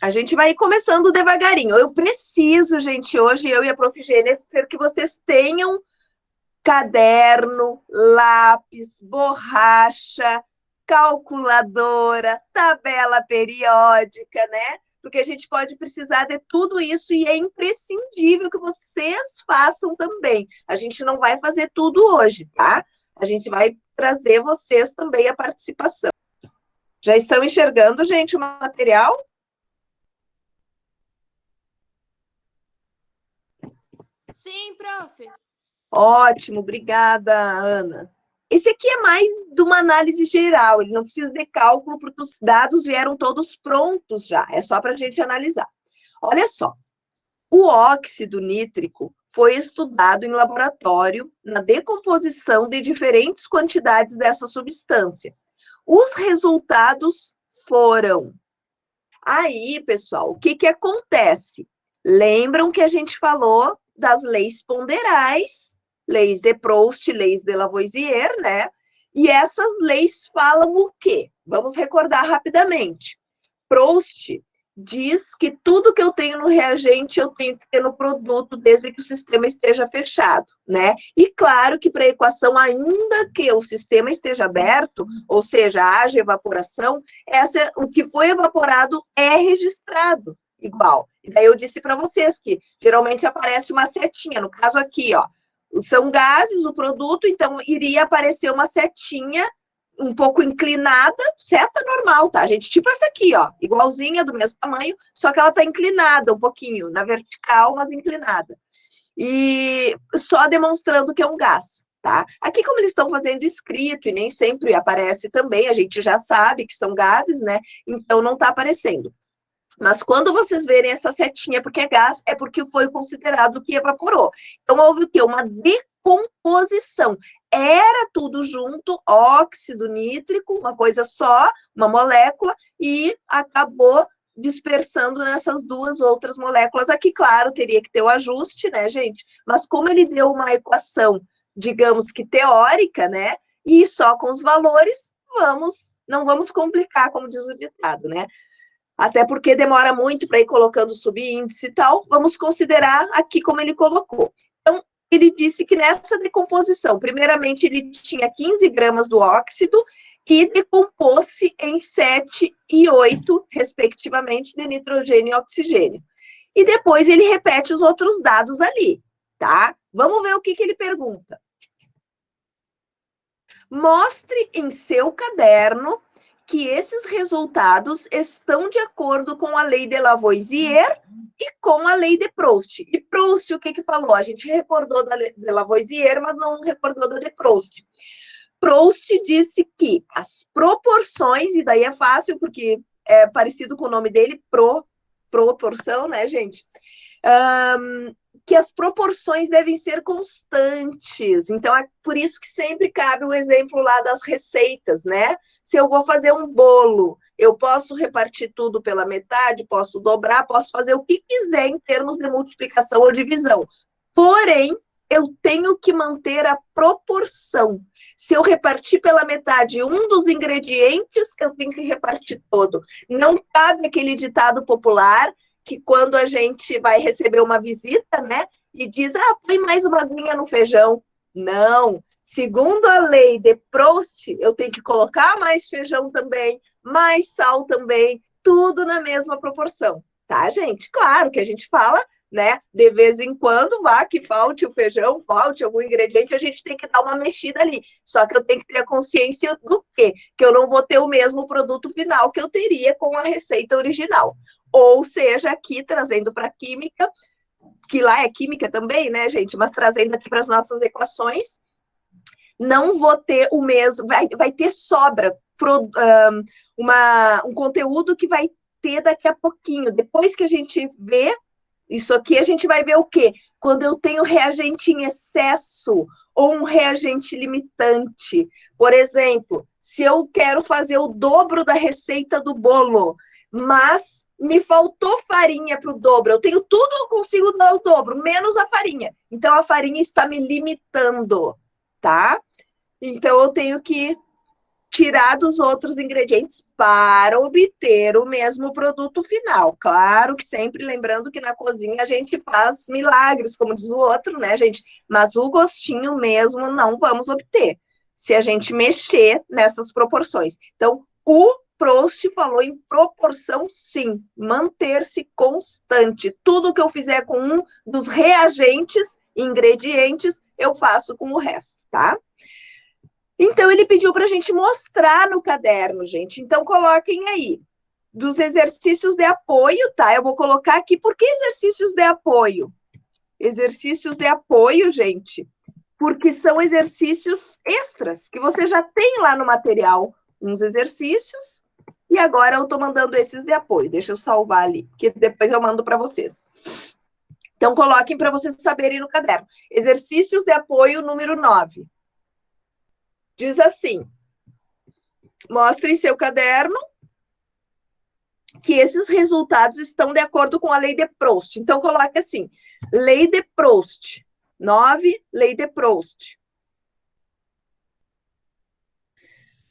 A gente vai começando devagarinho. Eu preciso, gente, hoje eu e a Prof. Jennifer, que vocês tenham caderno, lápis, borracha, calculadora, tabela periódica, né? Porque a gente pode precisar de tudo isso e é imprescindível que vocês façam também. A gente não vai fazer tudo hoje, tá? A gente vai trazer vocês também a participação. Já estão enxergando, gente, o material? Sim, prof. Ótimo, obrigada, Ana. Esse aqui é mais de uma análise geral, ele não precisa de cálculo, porque os dados vieram todos prontos já, é só para a gente analisar. Olha só, o óxido nítrico foi estudado em laboratório na decomposição de diferentes quantidades dessa substância. Os resultados foram. Aí, pessoal, o que, que acontece? Lembram que a gente falou das leis ponderais, leis de Proust, leis de Lavoisier, né? E essas leis falam o quê? Vamos recordar rapidamente. Proust diz que tudo que eu tenho no reagente eu tenho que ter no produto desde que o sistema esteja fechado, né? E claro que para a equação, ainda que o sistema esteja aberto, ou seja, haja evaporação, o que foi evaporado é registrado igual. E daí eu disse para vocês que geralmente aparece uma setinha, no caso aqui, ó, são gases, o produto, então iria aparecer uma setinha um pouco inclinada, seta normal, tá, gente? Tipo essa aqui, ó, igualzinha, do mesmo tamanho, só que ela tá inclinada um pouquinho, na vertical, mas inclinada. E só demonstrando que é um gás, tá? Aqui, como eles estão fazendo escrito, e nem sempre aparece também, a gente já sabe que são gases, né? Então não tá aparecendo. Mas quando vocês verem essa setinha, porque é gás, é porque foi considerado que evaporou. Então, houve o quê? Uma decomposição. Era tudo junto, óxido nítrico, uma coisa só, uma molécula, e acabou dispersando nessas duas outras moléculas. Aqui, claro, teria que ter o ajuste, né, gente? Mas como ele deu uma equação, digamos que teórica, né? E só com os valores, não vamos complicar, como diz o ditado, né? Até porque demora muito para ir colocando subíndice e tal, vamos considerar aqui como ele colocou. Então, ele disse que nessa decomposição, primeiramente, ele tinha 15 gramas do óxido e decompôs-se em 7 e 8, respectivamente, de nitrogênio e oxigênio. E depois ele repete os outros dados ali, tá? Vamos ver o que ele pergunta. Mostre em seu caderno que esses resultados estão de acordo com a lei de Lavoisier e com a lei de Proust. E Proust, o que falou? A gente recordou da lei de Lavoisier, mas não recordou da de Proust. Proust disse que as proporções, e daí é fácil, porque é parecido com o nome dele, proporção, né, gente? Que as proporções devem ser constantes. Então, é por isso que sempre cabe o exemplo lá das receitas, né? Se eu vou fazer um bolo, eu posso repartir tudo pela metade, posso dobrar, posso fazer o que quiser em termos de multiplicação ou divisão. Porém, eu tenho que manter a proporção. Se eu repartir pela metade um dos ingredientes, eu tenho que repartir todo. Não cabe aquele ditado popular que quando a gente vai receber uma visita, né, e diz, põe mais uma aguinha no feijão. Não. Segundo a lei de Proust, eu tenho que colocar mais feijão também, mais sal também, tudo na mesma proporção, tá, gente? Claro que a gente fala, né, de vez em quando, vá que falte o feijão, falte algum ingrediente, a gente tem que dar uma mexida ali. Só que eu tenho que ter a consciência do quê? Que eu não vou ter o mesmo produto final que eu teria com a receita original. Ou seja, aqui trazendo para a química, que lá é química também, né, gente? Mas trazendo aqui para as nossas equações, não vou ter o mesmo, vai ter sobra, um conteúdo que vai ter daqui a pouquinho. Depois que a gente vê isso aqui, a gente vai ver o quê? Quando eu tenho reagente em excesso ou um reagente limitante. Por exemplo, se eu quero fazer o dobro da receita do bolo, mas me faltou farinha para o dobro, eu tenho tudo, eu consigo dar o dobro, menos a farinha. Então, a farinha está me limitando, tá? Então, eu tenho que tirar dos outros ingredientes para obter o mesmo produto final. Claro que sempre lembrando que na cozinha a gente faz milagres, como diz o outro, né, gente? Mas o gostinho mesmo não vamos obter se a gente mexer nessas proporções. Então, o Proust falou em proporção, sim, manter-se constante. Tudo que eu fizer com um dos reagentes, ingredientes, eu faço com o resto, tá? Então, ele pediu para a gente mostrar no caderno, gente. Então, coloquem aí, dos exercícios de apoio, tá? Eu vou colocar aqui, por que exercícios de apoio? Exercícios de apoio, gente, porque são exercícios extras, que você já tem lá no material, uns exercícios, e agora eu estou mandando esses de apoio. Deixa eu salvar ali, porque depois eu mando para vocês. Então, coloquem para vocês saberem no caderno. Exercícios de apoio número 9. Diz assim, mostre em seu caderno que esses resultados estão de acordo com a lei de Proust. Então, coloque assim, lei de Proust. 9, lei de Proust.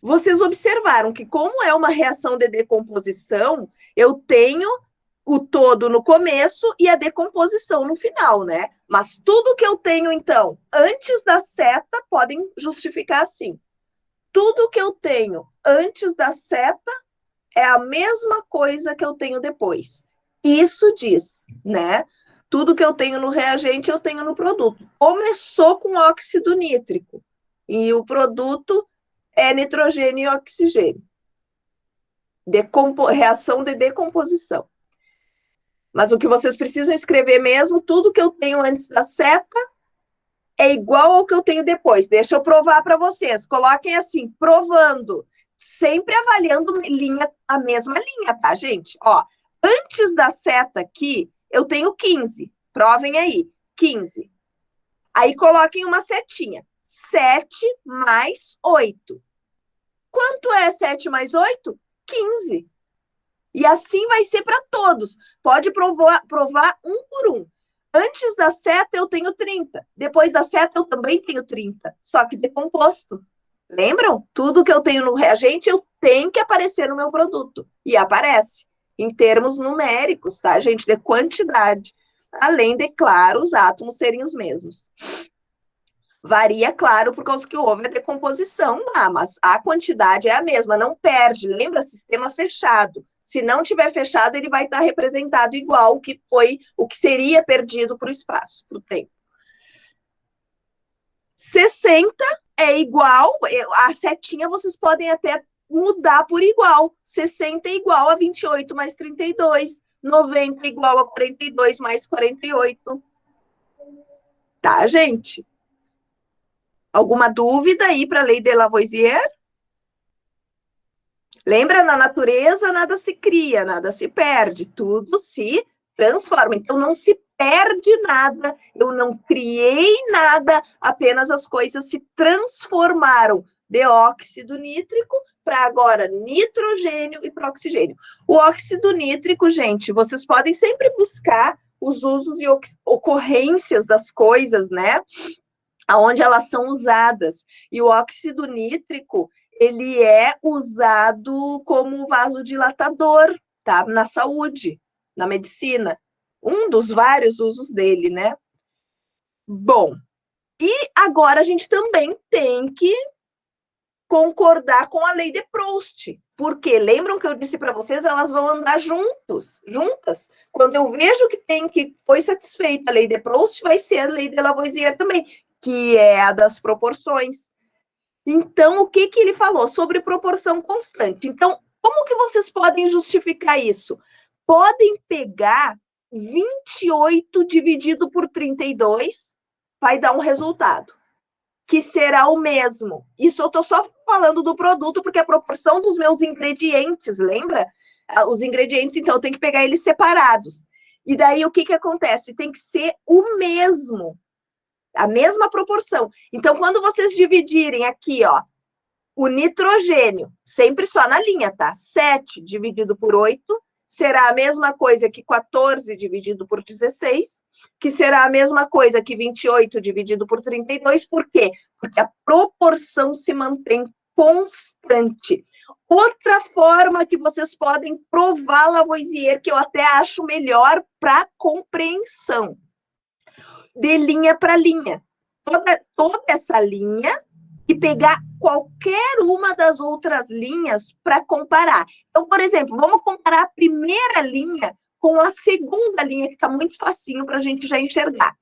Vocês observaram que, como é uma reação de decomposição, eu tenho o todo no começo e a decomposição no final, né? Mas tudo que eu tenho, então, antes da seta, podem justificar assim. Tudo que eu tenho antes da seta é a mesma coisa que eu tenho depois. Isso diz, né? Tudo que eu tenho no reagente, eu tenho no produto. Começou com óxido nítrico. E o produto é nitrogênio e oxigênio. Reação de decomposição. Mas o que vocês precisam escrever mesmo, tudo que eu tenho antes da seta é igual ao que eu tenho depois. Deixa eu provar para vocês. Coloquem assim, provando. Sempre avaliando a mesma linha, tá, gente? Ó, antes da seta aqui, eu tenho 15. Provem aí, 15. Aí coloquem uma setinha. 7 mais 8. Quanto é 7 mais 8? 15. E assim vai ser para todos. Pode provar um por um. Antes da seta eu tenho 30. Depois da seta eu também tenho 30. Só que decomposto. Lembram? Tudo que eu tenho no reagente eu tenho que aparecer no meu produto. E aparece. Em termos numéricos, tá, gente? De quantidade. Além de, claro, os átomos serem os mesmos. Varia, claro, por causa que houve a decomposição lá, mas a quantidade é a mesma, não perde. Lembra? Sistema fechado. Se não tiver fechado, ele vai estar representado igual o que foi, o que seria perdido para o espaço, para o tempo. 60 é igual, a setinha vocês podem até mudar por igual. 60 é igual a 28 mais 32. 90 é igual a 42 mais 48. Tá, gente? Alguma dúvida aí para a lei de Lavoisier? Lembra, na natureza nada se cria, nada se perde, tudo se transforma. Então não se perde nada, eu não criei nada, apenas as coisas se transformaram de óxido nítrico para agora nitrogênio e para oxigênio. O óxido nítrico, gente, vocês podem sempre buscar os usos e ocorrências das coisas, né? Aonde elas são usadas. E o óxido nítrico, ele é usado como vasodilatador, tá? Na saúde, na medicina. Um dos vários usos dele, né? Bom, e agora a gente também tem que concordar com a lei de Proust. Porque lembram que eu disse para vocês, elas vão andar juntas. Quando eu vejo que foi satisfeita a lei de Proust, vai ser a lei de Lavoisier também, que é a das proporções. Então, o que ele falou? Sobre proporção constante. Então, como que vocês podem justificar isso? Podem pegar 28 dividido por 32, vai dar um resultado, que será o mesmo. Isso eu estou só falando do produto, porque a proporção dos meus ingredientes, lembra? Os ingredientes, então, eu tenho que pegar eles separados. E daí, o que acontece? Tem que ser o mesmo. A mesma proporção. Então, quando vocês dividirem aqui, ó, o nitrogênio, sempre só na linha, tá? 7 dividido por 8 será a mesma coisa que 14 dividido por 16, que será a mesma coisa que 28 dividido por 32. Por quê? Porque a proporção se mantém constante. Outra forma que vocês podem provar Lavoisier, que eu até acho melhor para compreensão, de linha para linha. Toda essa linha e pegar qualquer uma das outras linhas para comparar. Então, por exemplo, vamos comparar a primeira linha com a segunda linha, que está muito facinho para a gente já enxergar.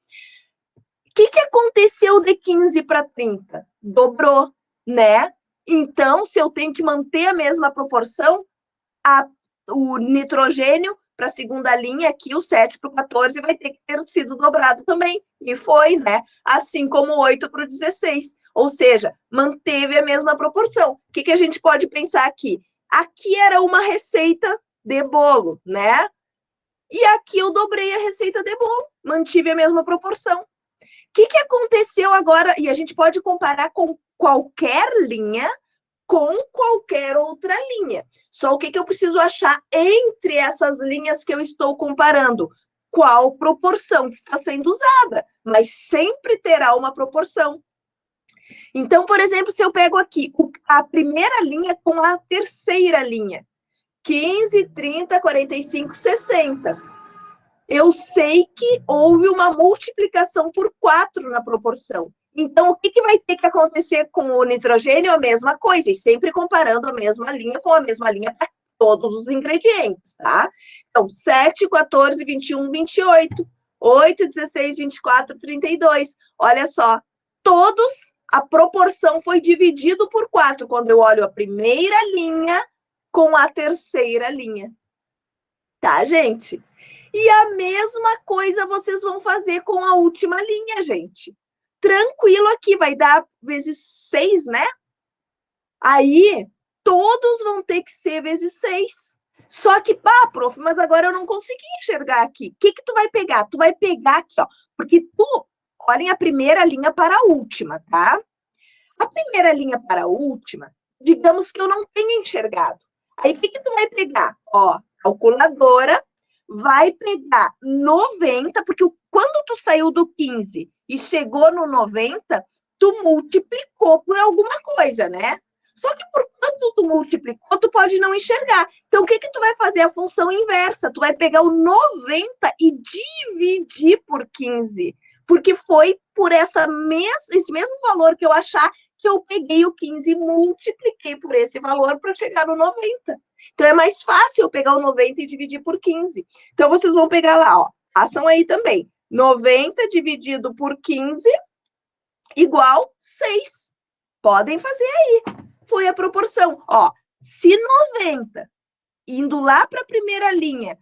O que aconteceu de 15 para 30? Dobrou, né? Então, se eu tenho que manter a mesma proporção, o nitrogênio para a segunda linha, aqui o 7 para o 14 vai ter que ter sido dobrado também. E foi, né? Assim como o 8 para o 16. Ou seja, manteve a mesma proporção. O que a gente pode pensar aqui? Aqui era uma receita de bolo, né? E aqui eu dobrei a receita de bolo, mantive a mesma proporção. O que aconteceu agora? E a gente pode comparar com qualquer linha, com qualquer outra linha. Só o que eu preciso achar entre essas linhas que eu estou comparando? Qual proporção que está sendo usada? Mas sempre terá uma proporção. Então, por exemplo, se eu pego aqui a primeira linha com a terceira linha, 15, 30, 45, 60. Eu sei que houve uma multiplicação por 4 na proporção. Então, o que vai ter que acontecer com o nitrogênio? A mesma coisa, e sempre comparando a mesma linha com a mesma linha para todos os ingredientes, tá? Então, 7, 14, 21, 28, 8, 16, 24, 32. Olha só, todos, a proporção foi dividido por 4, quando eu olho a primeira linha com a terceira linha. Tá, gente? E a mesma coisa vocês vão fazer com a última linha, gente. Tranquilo aqui, vai dar vezes 6, né? Aí, todos vão ter que ser vezes 6. Só que, prof, mas agora eu não consegui enxergar aqui. O que tu vai pegar? Tu vai pegar aqui, ó. Porque olhem a primeira linha para a última, tá? A primeira linha para a última, digamos que eu não tenha enxergado. Aí, o que tu vai pegar? Ó, calculadora, vai pegar 90, porque quando tu saiu do 15 e chegou no 90, tu multiplicou por alguma coisa, né? Só que por quanto tu multiplicou, tu pode não enxergar. Então, o que tu vai fazer? A função inversa. Tu vai pegar o 90 e dividir por 15. Porque foi por esse mesmo valor que eu achar que eu peguei o 15 e multipliquei por esse valor para chegar no 90. Então, é mais fácil eu pegar o 90 e dividir por 15. Então, vocês vão pegar lá, ó. Façam aí também. 90 dividido por 15 igual 6. Podem fazer aí. Foi a proporção. Ó, se 90, indo lá para a primeira linha,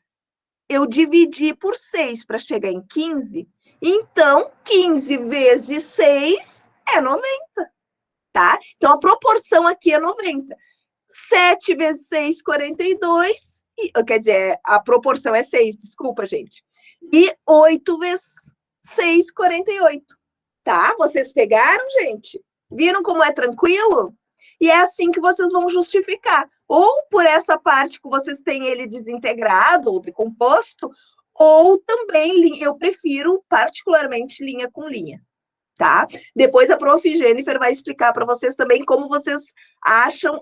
eu dividi por 6 para chegar em 15, então 15 vezes 6 é 90, tá? Então, a proporção aqui é 90. 7 vezes 6, 42. Quer dizer, a proporção é 6, desculpa, gente. E 8 vezes 6, 48. Tá? Vocês pegaram, gente? Viram como é tranquilo? E é assim que vocês vão justificar. Ou por essa parte que vocês têm ele desintegrado ou decomposto, ou também, eu prefiro particularmente linha com linha. Tá? Depois a prof. Jennifer vai explicar para vocês também como vocês acham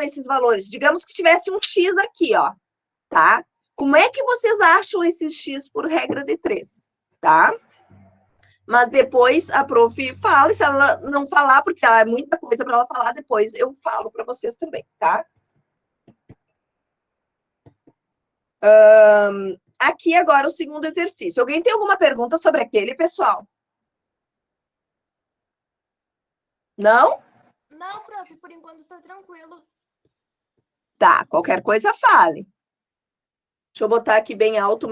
esses valores. Digamos que tivesse um X aqui, ó, tá? Como é que vocês acham esses X por regra de 3, tá? Mas depois a prof. fala, e se ela não falar, porque ela é muita coisa para ela falar, depois eu falo para vocês também, tá? Aqui agora o segundo exercício. Alguém tem alguma pergunta sobre aquele, pessoal? Não? Não, prof, por enquanto tá tranquilo. Tá, qualquer coisa fale. Deixa eu botar aqui bem alto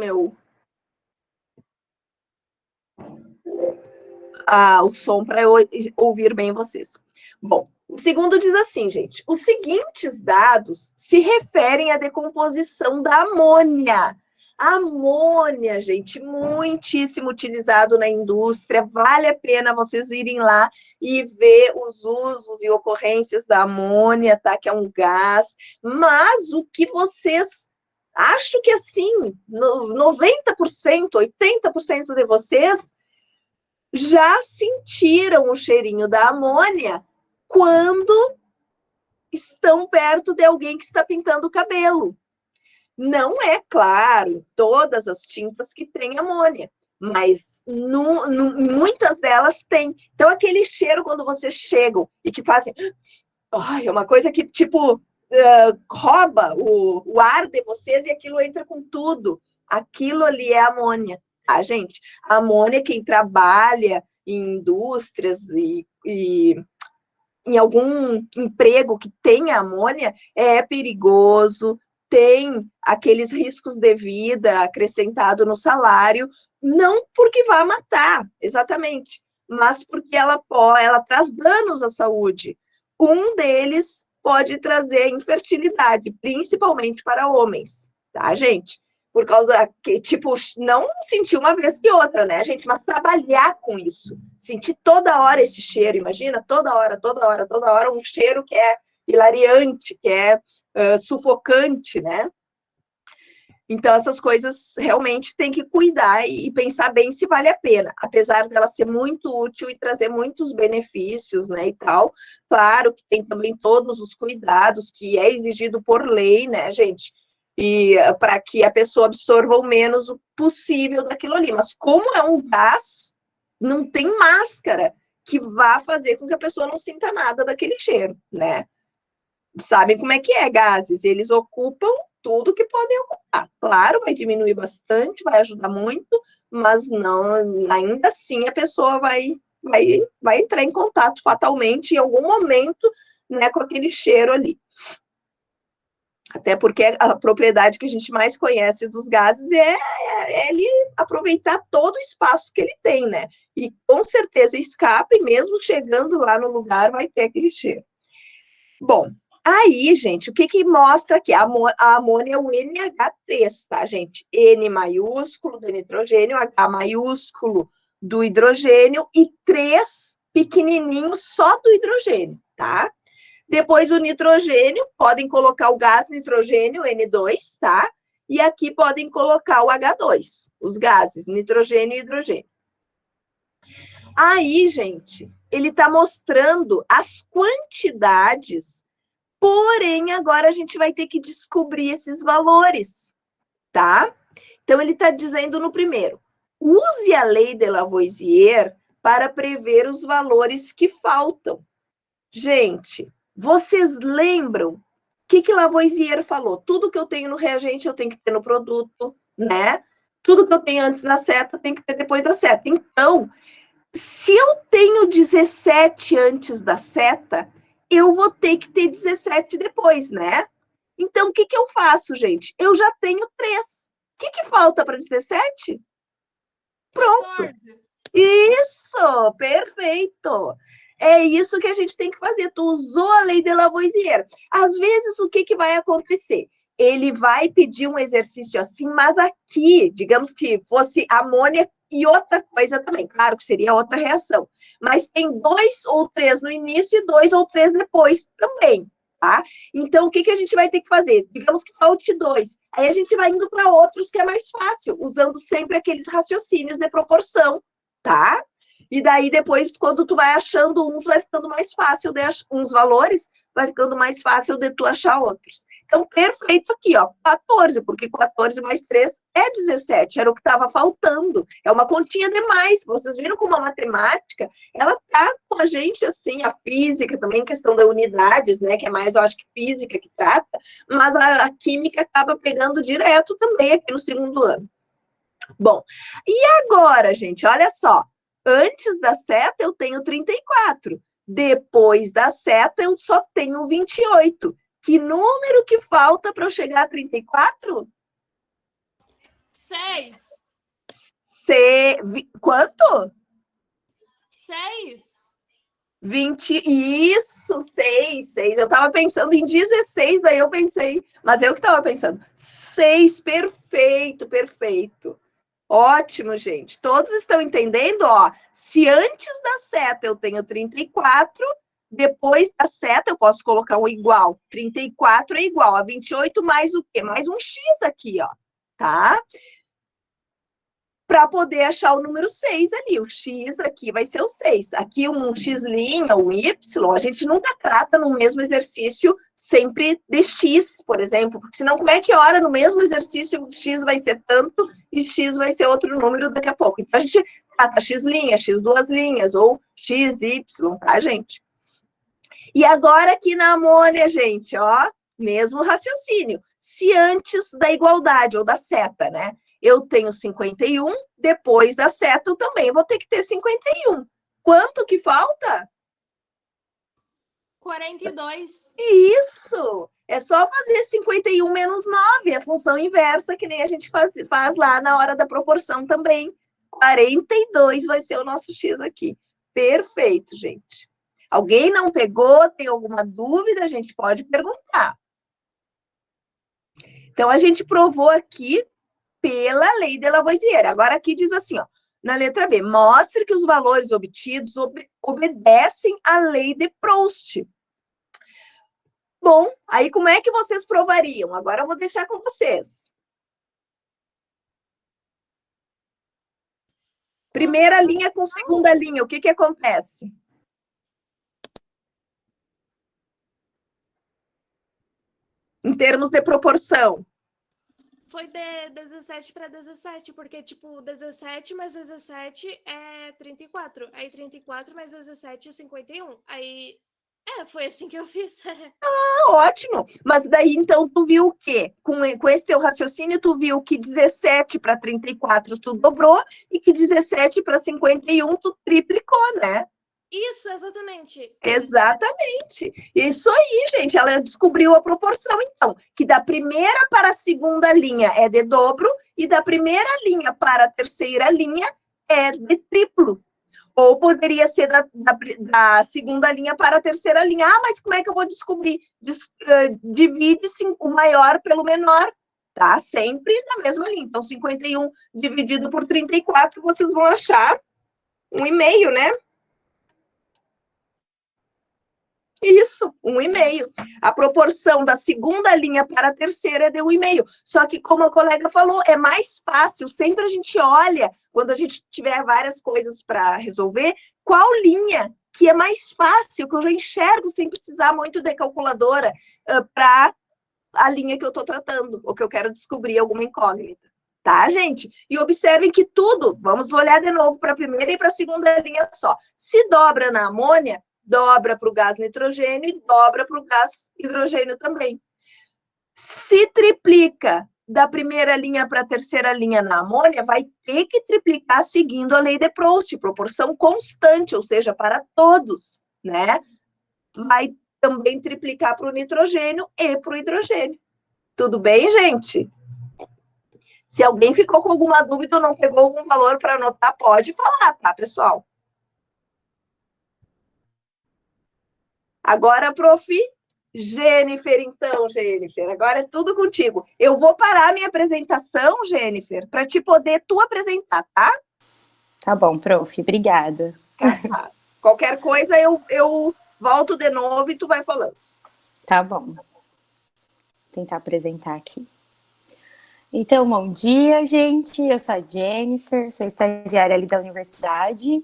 o som para eu ouvir bem vocês. Bom, o segundo diz assim, gente: os seguintes dados se referem à decomposição da amônia. A amônia, gente, muitíssimo utilizado na indústria. Vale a pena vocês irem lá e ver os usos e ocorrências da amônia, tá? Que é um gás. Mas o que vocês... Acho que, assim, 90%, 80% de vocês já sentiram o cheirinho da amônia quando estão perto de alguém que está pintando o cabelo. Não é claro todas as tintas que têm amônia, mas muitas delas têm. Então, aquele cheiro quando vocês chegam e que fazem... Ai, é uma coisa que, tipo, rouba o ar de vocês e aquilo entra com tudo. Aquilo ali é amônia, tá, gente? A amônia, quem trabalha em indústrias e em algum emprego que tenha amônia, é perigoso, tem aqueles riscos de vida acrescentado no salário, não porque vai matar, exatamente, mas porque ela traz danos à saúde. Um deles pode trazer infertilidade, principalmente para homens, tá, gente? Por causa que, tipo, não sentir uma vez que outra, né, gente? Mas trabalhar com isso. Sentir toda hora esse cheiro, imagina, toda hora, um cheiro que é hilariante, que é sufocante, né? Então, essas coisas realmente tem que cuidar e pensar bem se vale a pena. Apesar dela ser muito útil e trazer muitos benefícios, né, e tal. Claro que tem também todos os cuidados que é exigido por lei, né, gente? E para que a pessoa absorva o menos possível daquilo ali. Mas como é um gás, não tem máscara que vá fazer com que a pessoa não sinta nada daquele cheiro, né? Sabem como é que é gases, eles ocupam tudo que podem ocupar. Claro, vai diminuir bastante, vai ajudar muito, mas não, ainda assim a pessoa vai entrar em contato fatalmente em algum momento, né, com aquele cheiro ali. Até porque a propriedade que a gente mais conhece dos gases é ele aproveitar todo o espaço que ele tem, né? E com certeza escapa, e mesmo chegando lá no lugar, vai ter aquele cheiro. Bom, aí, gente, o que mostra aqui? A amônia é o NH3, tá, gente? N maiúsculo do nitrogênio, H maiúsculo do hidrogênio e 3 pequenininhos só do hidrogênio, tá? Depois o nitrogênio, podem colocar o gás nitrogênio, N2, tá? E aqui podem colocar o H2, os gases, nitrogênio e hidrogênio. Aí, gente, ele está mostrando as quantidades, porém, agora a gente vai ter que descobrir esses valores, tá? Então, ele está dizendo no primeiro, use a lei de Lavoisier para prever os valores que faltam. Gente, vocês lembram o que Lavoisier falou? Tudo que eu tenho no reagente eu tenho que ter no produto, né? Tudo que eu tenho antes da seta tem que ter depois da seta. Então, se eu tenho 17 antes da seta, eu vou ter que ter 17 depois, né? Então, o que eu faço, gente? Eu já tenho 3. O que falta para 17? Pronto. 14. Isso, perfeito. É isso que a gente tem que fazer. Tu usou a lei de Lavoisier. Às vezes, o que vai acontecer? Ele vai pedir um exercício assim, mas aqui, digamos que fosse amônia e outra coisa também. Claro que seria outra reação. Mas tem 2 ou 3 no início e 2 ou 3 depois também, tá? Então, o que a gente vai ter que fazer? Digamos que falte 2. Aí a gente vai indo para outros que é mais fácil, usando sempre aqueles raciocínios de proporção, tá? E daí depois, quando tu vai achando uns, vai ficando mais fácil de achar uns valores, vai ficando mais fácil de tu achar outros. Então, perfeito aqui, ó, 14, porque 14 mais 3 é 17, era o que estava faltando. É uma continha demais. Vocês viram como a matemática, ela tá com a gente, assim, a física também, questão de unidades, né, que é mais, eu acho que física que trata, mas a química acaba pegando direto também aqui no segundo ano. Bom, e agora, gente, olha só. Antes da seta, eu tenho 34. Depois da seta, eu só tenho 28. Que número que falta para eu chegar a 34? 6. Quanto? 6. 20. Isso, 6. Eu estava pensando em 16, daí eu pensei, mas eu que estava pensando. 6, perfeito, perfeito. Ótimo, gente. Todos estão entendendo? Ó, se antes da seta eu tenho 34, depois da seta eu posso colocar um igual. 34 é igual a 28 mais o quê? Mais um x aqui, ó. Tá? para poder achar o número 6 ali. O x aqui vai ser o 6. Aqui um x', um y, a gente nunca trata no mesmo exercício sempre de x, por exemplo, porque senão como é que ora no mesmo exercício x vai ser tanto e x vai ser outro número daqui a pouco? Então a gente trata x', x duas linhas, ou x, y, tá, gente? E agora aqui na amônia, gente, ó, mesmo raciocínio. Se antes da igualdade ou da seta, né? Eu tenho 51, depois da seta eu também vou ter que ter 51. Quanto que falta? 42. Isso! É só fazer 51 menos 9, a função inversa, que nem a gente faz lá na hora da proporção também. 42 vai ser o nosso x aqui. Perfeito, gente. Alguém não pegou? Tem alguma dúvida? A gente pode perguntar. Então, a gente provou aqui pela lei de Lavoisier. Agora, aqui diz assim, ó, na letra B, mostre que os valores obtidos obedecem à lei de Proust. Bom, aí como é que vocês provariam? Agora eu vou deixar com vocês. Primeira linha com segunda linha, o que que acontece? Em termos de proporção. Foi de 17 para 17, porque, tipo, 17 mais 17 é 34. Aí 34 mais 17 é 51. Aí, foi assim que eu fiz. Ah, ótimo. Mas daí, então, tu viu o quê? Com esse teu raciocínio, tu viu que 17 para 34 tu dobrou e que 17 para 51 tu triplicou, né? Isso, exatamente. Exatamente. Isso aí, gente. Ela descobriu a proporção, então, que da primeira para a segunda linha é de dobro e da primeira linha para a terceira linha é de triplo. Ou poderia ser da segunda linha para a terceira linha. Ah, mas como é que eu vou descobrir? Divide o maior pelo menor, tá? Sempre na mesma linha. Então, 51 dividido por 34, vocês vão achar 1,5, né? Isso, 1,5. A proporção da segunda linha para a terceira é de 1,5. Só que, como a colega falou, é mais fácil. Sempre a gente olha, quando a gente tiver várias coisas para resolver, qual linha que é mais fácil, que eu já enxergo sem precisar muito de calculadora para a linha que eu estou tratando, ou que eu quero descobrir alguma incógnita. Tá, gente? E observem que tudo, vamos olhar de novo para a primeira e para a segunda linha só. Se dobra na amônia, dobra para o gás nitrogênio e dobra para o gás hidrogênio também. Se triplica da primeira linha para a terceira linha na amônia, vai ter que triplicar seguindo a lei de Proust, proporção constante, ou seja, para todos, né? Vai também triplicar para o nitrogênio e para o hidrogênio. Tudo bem, gente? Se alguém ficou com alguma dúvida ou não pegou algum valor para anotar, pode falar, tá, pessoal? Agora, prof. Jennifer, então, Jennifer, agora é tudo contigo. Eu vou parar a minha apresentação, Jennifer, para te poder tu apresentar, tá? Tá bom, prof, obrigada. Qualquer coisa eu volto de novo e tu vai falando. Tá bom. Vou tentar apresentar aqui. Então, bom dia, gente. Eu sou a Jennifer, sou estagiária ali da universidade.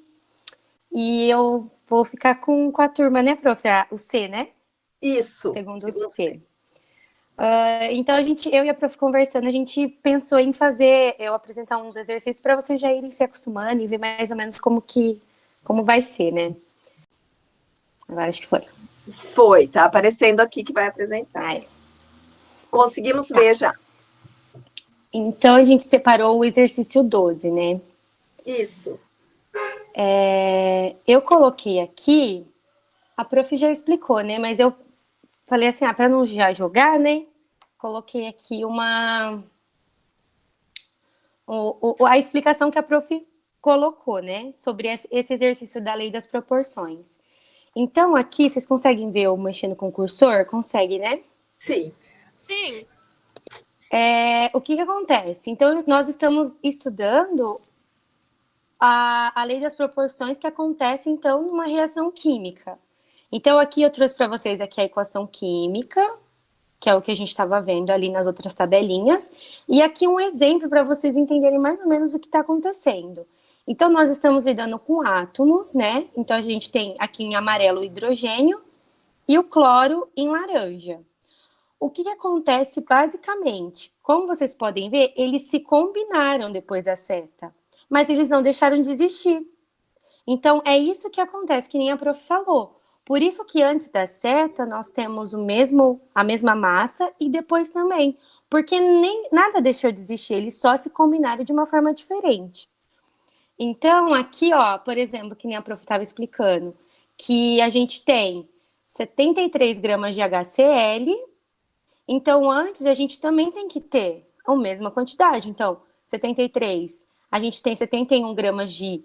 E eu vou ficar com a turma, né, prof? O C, né? Isso. Segundo o C. Então, eu e a prof conversando, a gente pensou em eu apresentar uns exercícios para vocês já irem se acostumando e ver mais ou menos como vai ser, né? Agora acho que foi. Foi, tá aparecendo aqui que vai apresentar. Ai. Conseguimos ver já. Então, a gente separou o exercício 12, né? Isso. Eu coloquei aqui, a prof já explicou, né? Mas eu falei assim, para não já jogar, né? Coloquei aqui a explicação que a prof colocou, né? Sobre esse exercício da lei das proporções. Então, aqui, vocês conseguem ver eu mexendo com o cursor? Consegue, né? Sim. Sim. O que acontece? Então, nós estamos estudando a lei das proporções que acontece, então, numa reação química. Então, aqui eu trouxe para vocês aqui a equação química, que é o que a gente estava vendo ali nas outras tabelinhas. E aqui um exemplo para vocês entenderem mais ou menos o que está acontecendo. Então, nós estamos lidando com átomos, né? Então, a gente tem aqui em amarelo o hidrogênio e o cloro em laranja. O que acontece basicamente? Como vocês podem ver, eles se combinaram depois da seta, mas eles não deixaram de existir. Então, é isso que acontece, que nem a prof falou. Por isso que antes da seta, nós temos a mesma massa e depois também. Porque nem nada deixou de existir, eles só se combinaram de uma forma diferente. Então, aqui, ó, por exemplo, que nem a prof estava explicando, que a gente tem 73 gramas de HCl, então antes a gente também tem que ter a mesma quantidade. Então, 73, a gente tem 71 gramas de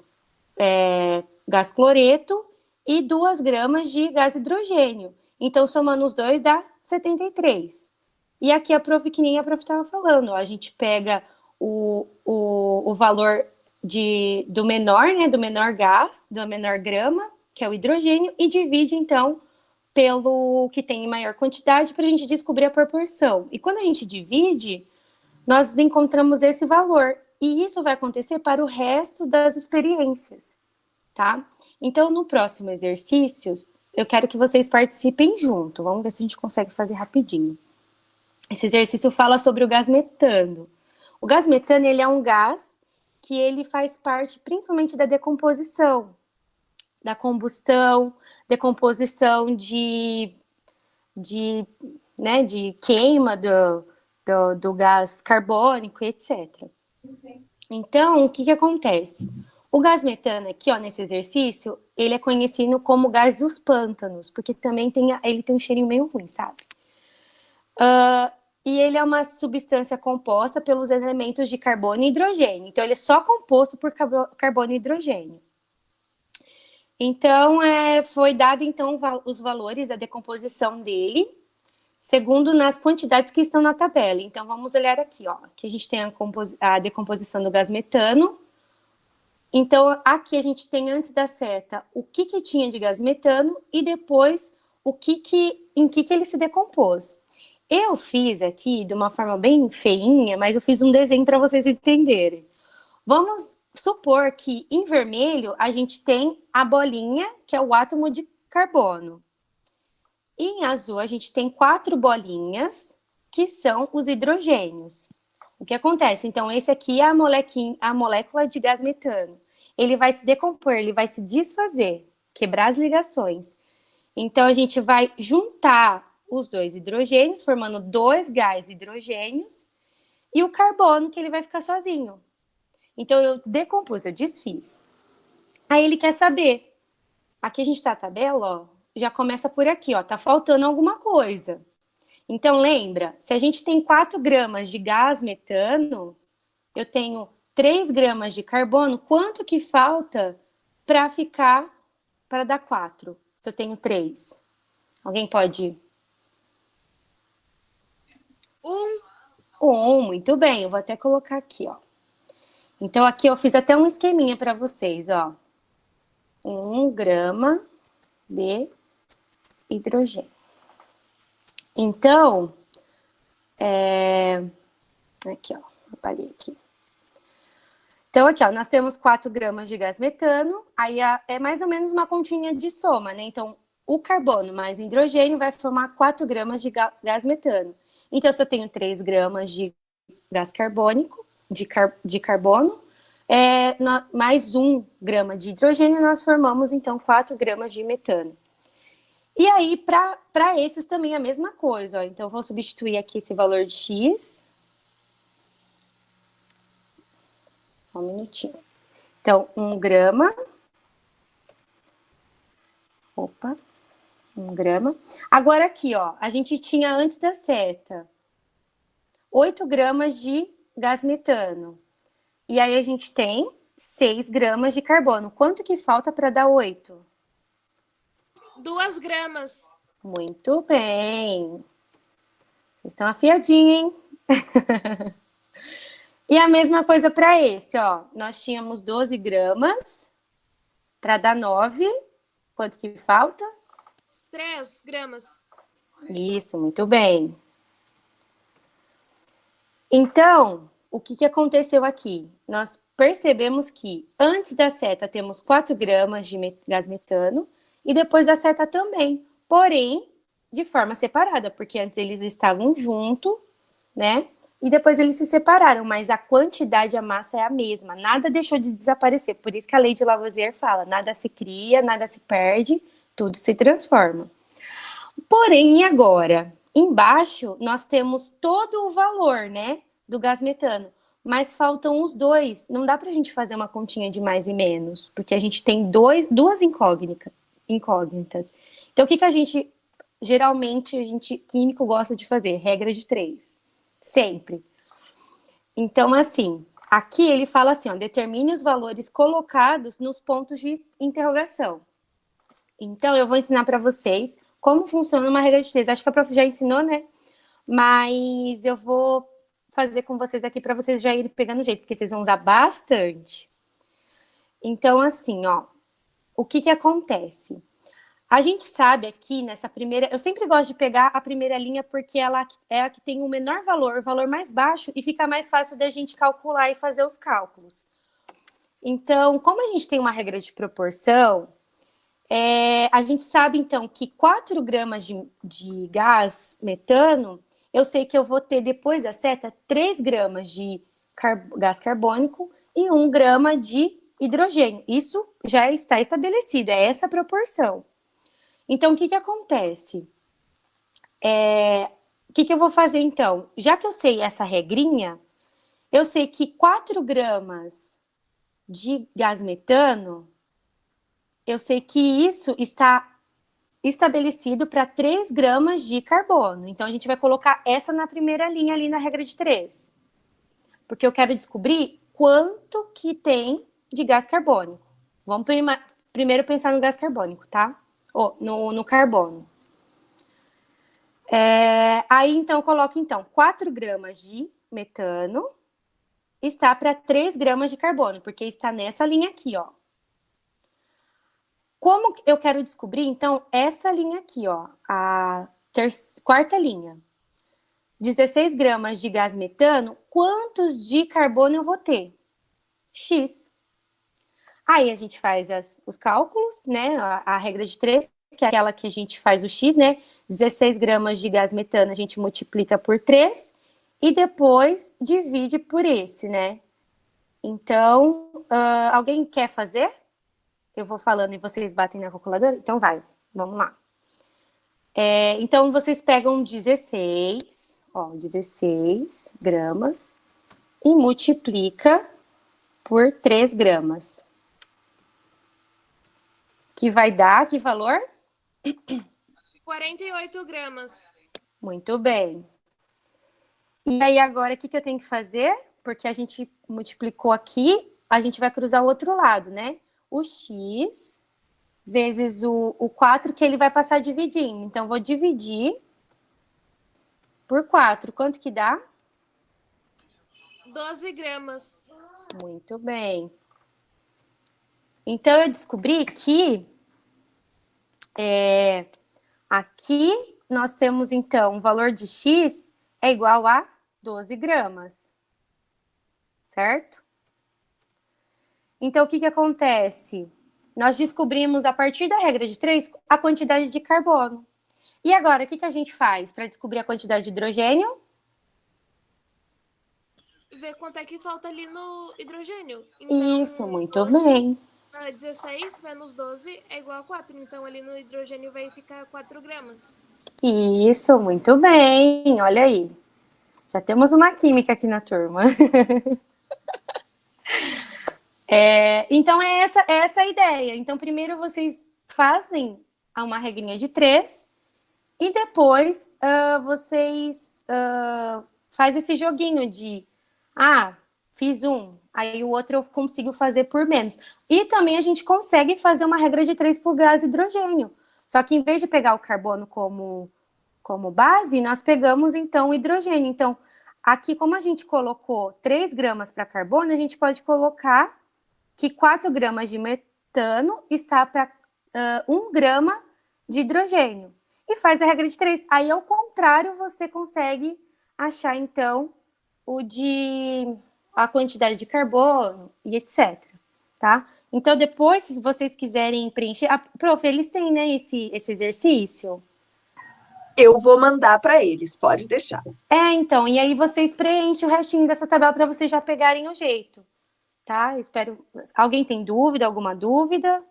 gás cloreto e 2 gramas de gás hidrogênio. Então, somando os dois, dá 73. E aqui a prof, que nem a prof estava falando, ó, a gente pega o valor do menor, né, do menor gás, do menor grama, que é o hidrogênio, e divide, então, pelo que tem em maior quantidade para a gente descobrir a proporção. E quando a gente divide, nós encontramos esse valor. E isso vai acontecer para o resto das experiências, tá? Então, no próximo exercício, eu quero que vocês participem junto. Vamos ver se a gente consegue fazer rapidinho. Esse exercício fala sobre o gás metano. O gás metano, ele é um gás que ele faz parte principalmente da decomposição, da combustão, decomposição de queima do gás carbônico, etc. Então, o que acontece? O gás metano aqui, ó, nesse exercício, ele é conhecido como gás dos pântanos, porque também ele tem um cheirinho meio ruim, sabe? E ele é uma substância composta pelos elementos de carbono e hidrogênio. Então, ele é só composto por carbono e hidrogênio. Então, foi dado, então, os valores da decomposição dele, segundo nas quantidades que estão na tabela. Então, vamos olhar aqui, ó. Aqui a gente tem a decomposição do gás metano. Então, aqui a gente tem, antes da seta, o que tinha de gás metano e depois em que ele se decompôs. Eu fiz aqui de uma forma bem feinha, mas eu fiz um desenho para vocês entenderem. Vamos supor que em vermelho a gente tem a bolinha, que é o átomo de carbono. E em azul a gente tem 4 bolinhas, que são os hidrogênios. O que acontece? Então, esse aqui é a molécula de gás metano. Ele vai se decompor, ele vai se desfazer, quebrar as ligações. Então, a gente vai juntar os 2 hidrogênios, formando 2 gás hidrogênios, e o carbono, que ele vai ficar sozinho. Então, eu decompus, eu desfiz. Aí ele quer saber. Aqui a gente tá a tabela, ó, já começa por aqui, ó, tá faltando alguma coisa. Então, lembra, se a gente tem 4 gramas de gás metano, eu tenho 3 gramas de carbono, quanto que falta para dar 4? Se eu tenho 3. Alguém pode? 1, muito bem, eu vou até colocar aqui, ó. Então, aqui eu fiz até um esqueminha para vocês, ó. 1 grama de hidrogênio. Então, aqui, ó, apaguei aqui. Então, aqui, ó, nós temos 4 gramas de gás metano, aí é mais ou menos uma continha de soma, né? Então, o carbono mais o hidrogênio vai formar 4 gramas de gás metano. Então, se eu tenho 3 gramas de gás carbônico, de carbono, mais 1 grama de hidrogênio, nós formamos, então, 4 gramas de metano. E aí, para esses também é a mesma coisa, ó. Então, eu vou substituir aqui esse valor de X. Só um minutinho. Então, 1 grama. Opa. 1 grama. Agora aqui, ó, a gente tinha antes da seta 8 gramas de gás metano. E aí a gente tem 6 gramas de carbono. Quanto que falta para dar 8? 2 gramas. Muito bem. Estão afiadinhos, hein? E a mesma coisa para esse, ó. Nós tínhamos 12 gramas para dar 9. Quanto que falta? 3 gramas. Isso, muito bem. Então, o que aconteceu aqui? Nós percebemos que antes da seta temos 4 gramas de gás metano e depois da seta também, porém, de forma separada, porque antes eles estavam juntos, né? E depois eles se separaram, mas a quantidade, a massa é a mesma, nada deixou de desaparecer. Por isso que a lei de Lavoisier fala, nada se cria, nada se perde, tudo se transforma. Porém, agora, embaixo, nós temos todo o valor, né, do gás metano, mas faltam os dois. Não dá pra gente fazer uma continha de mais e menos, porque a gente tem duas incógnitas. Então, o que a gente, geralmente, químico gosta de fazer? Regra de 3. Sempre. Então, assim, aqui ele fala assim, ó, determine os valores colocados nos pontos de interrogação. Então, eu vou ensinar para vocês como funciona uma regra de 3. Acho que a prof já ensinou, né? Mas eu vou fazer com vocês aqui para vocês já irem pegando jeito, porque vocês vão usar bastante. Então, assim, ó, o que acontece? A gente sabe aqui nessa primeira... Eu sempre gosto de pegar a primeira linha porque ela é a que tem o menor valor, o valor mais baixo, e fica mais fácil da gente calcular e fazer os cálculos. Então, como a gente tem uma regra de proporção, a gente sabe, então, que 4 gramas de gás metano, eu sei que eu vou ter, depois da seta, 3 gramas de gás carbônico e 1 grama de hidrogênio. Isso já está estabelecido, é essa proporção. Então, o que acontece? O que eu vou fazer, então? Já que eu sei essa regrinha, eu sei que 4 gramas de gás metano, eu sei que isso está estabelecido para 3 gramas de carbono. Então, a gente vai colocar essa na primeira linha ali na regra de 3. Porque eu quero descobrir quanto que tem de gás carbônico. Vamos primeiro pensar no gás carbônico, tá? No carbono. Aí, então, eu coloco, então, 4 gramas de metano está para 3 gramas de carbono, porque está nessa linha aqui, ó. Como eu quero descobrir, então, essa linha aqui, ó, a quarta linha. 16 gramas de gás metano, quantos de carbono eu vou ter? X. Aí a gente faz os cálculos, né? A regra de 3, que é aquela que a gente faz o X, né? 16 gramas de gás metano a gente multiplica por 3 e depois divide por esse, né? Então, alguém quer fazer? Eu vou falando e vocês batem na calculadora? Então vai, vamos lá. Então, vocês pegam 16 gramas e multiplica por 3 gramas. Que vai dar que valor? 48 gramas. Muito bem. E aí, agora, o que eu tenho que fazer? Porque a gente multiplicou aqui, a gente vai cruzar o outro lado, né? O X vezes o 4, que ele vai passar dividindo. Então, vou dividir por 4. Quanto que dá? 12 gramas. Muito bem. Então, eu descobri que aqui nós temos, então, o valor de X é igual a 12 gramas. Certo? Então, o que acontece? Nós descobrimos, a partir da regra de 3, a quantidade de carbono. E agora, o que a gente faz para descobrir a quantidade de hidrogênio? Ver quanto é que falta ali no hidrogênio. Então, isso, muito bem. 16 menos 12 é igual a 4. Então, ali no hidrogênio vai ficar 4 gramas. Isso, muito bem. Olha aí. Já temos uma química aqui na turma. Então, é essa a ideia. Então, primeiro vocês fazem uma regrinha de 3 e depois vocês fazem esse joguinho de fiz um, aí o outro eu consigo fazer por menos. E também a gente consegue fazer uma regra de 3 por gás hidrogênio. Só que em vez de pegar o carbono como base, nós pegamos então o hidrogênio. Então, aqui, como a gente colocou 3 gramas para carbono, a gente pode colocar que 4 gramas de metano está para 1 grama de hidrogênio. E faz a regra de 3. Aí, ao contrário, você consegue achar, então, o de a quantidade de carbono e etc, tá? Então, depois, se vocês quiserem preencher... Prof, eles têm, né, esse exercício? Eu vou mandar para eles, pode deixar. Então, e aí vocês preenchem o restinho dessa tabela para vocês já pegarem o jeito, tá? Espero... Alguém tem dúvida, alguma dúvida?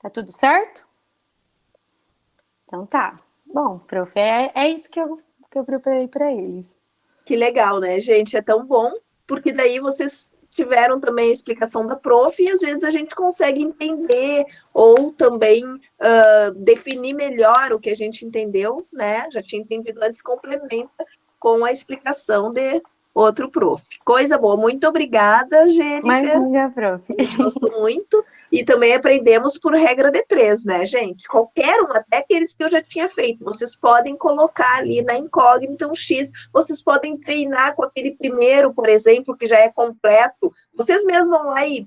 Tá tudo certo? Então tá. Bom, prof, é isso que eu preparei para eles. Que legal, né, gente? É tão bom, porque daí vocês tiveram também a explicação da prof, e às vezes a gente consegue entender, ou também definir melhor o que a gente entendeu, né? Já tinha entendido antes, complementa com a explicação de outro prof. Coisa boa. Muito obrigada, Jennifer. Imagina, prof. A gente gostou muito. E também aprendemos por regra de 3, né, gente? Qualquer um, até aqueles que eu já tinha feito, vocês podem colocar ali na incógnita um X, vocês podem treinar com aquele primeiro, por exemplo, que já é completo. Vocês mesmos vão lá e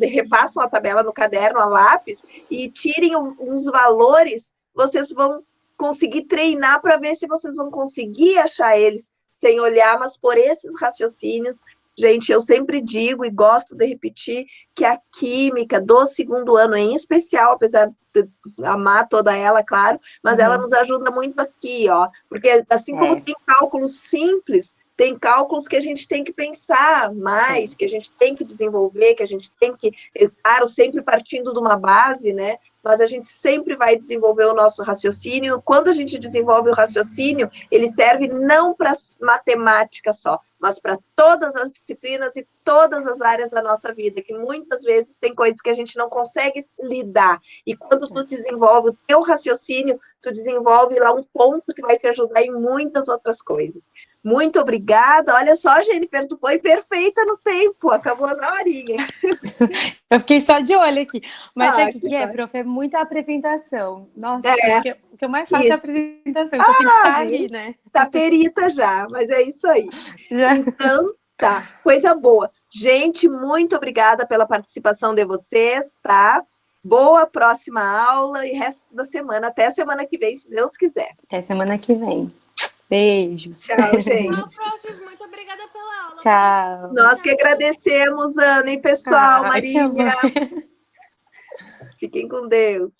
refaçam a tabela no caderno a lápis e tirem uns valores, vocês vão conseguir treinar para ver se vocês vão conseguir achar eles sem olhar, mas por esses raciocínios. Gente, eu sempre digo e gosto de repetir que a química do segundo ano, em especial, apesar de amar toda ela, claro, mas ela nos ajuda muito aqui, ó, porque assim como tem cálculos simples, tem cálculos que a gente tem que pensar mais, que a gente tem que desenvolver, que a gente tem que, claro, sempre partindo de uma base, né? Mas a gente sempre vai desenvolver o nosso raciocínio. Quando a gente desenvolve o raciocínio, ele serve não para matemática só, mas para todas as disciplinas e todas as áreas da nossa vida, que muitas vezes tem coisas que a gente não consegue lidar. E quando tu desenvolve o teu raciocínio, tu desenvolve lá um ponto que vai te ajudar em muitas outras coisas. Muito obrigada. Olha só, Jennifer, tu foi perfeita no tempo, acabou na horinha. Eu fiquei só de olho aqui. Mas sabe o que é, prof? É muita apresentação. Nossa, o que eu mais faço é a apresentação. Então tem que estar ali, né? Tá perita já, mas é isso aí. Já. Então, tá. Coisa boa. Gente, muito obrigada pela participação de vocês, tá? Boa próxima aula e resto da semana. Até a semana que vem, se Deus quiser. Até semana que vem. Beijos. Tchau, gente. Tchau, profs. Muito obrigada pela aula. Tchau. Nós que agradecemos, Ana e pessoal, Marília. Fiquem com Deus.